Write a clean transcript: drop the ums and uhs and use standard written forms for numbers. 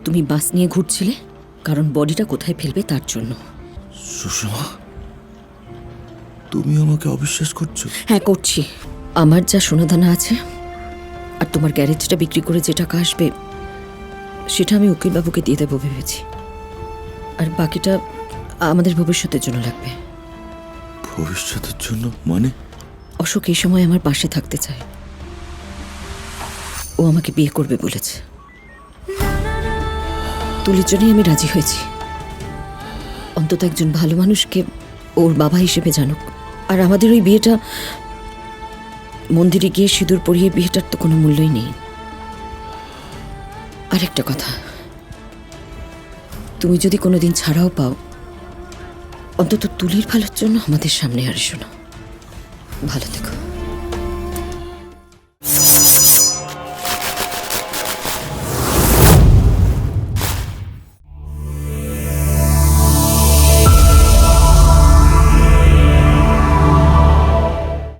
তুমি বাস নিয়ে ঘুরছিলে, কারণ বডিটা কোথায় ফেলবে তার জন্য। সুষমা, তুমি আমাকে অবিশ্বাস করছো? হ্যাঁ করছি। আমার যা সোনাদানা আছে আর তোমার গ্যারেজটা বিক্রি করে যে টাকা আসবে সেটা আমি উকিলবাবুকে দিয়ে দেবো ভেবেছি। আর বাকিটা আমাদের ভবিষ্যতের জন্য লাগবে। ভবিষ্যতের জন্য মানে? অশোক এই সময় আমার পাশে থাকতে চায়। ও আমাকে বিয়ে করবে বলেছে। তুলির জন্যই আমি রাজি হয়েছি। অন্তত একজন ভালো মানুষকে ওর বাবা হিসেবে জানুক। আর আমাদের ওই বিয়েটা মন্দিরে গিয়ে সিঁদুর পরিয়ে বিয়েটার তো কোনো মূল্যই নেই। আরেকটা কথা, তুমি যদি কোনোদিন ছাড়াও পাও, অন্তত তুলির ভালোর জন্য আমাদের সামনে আর এসো না। ভালো থেকো।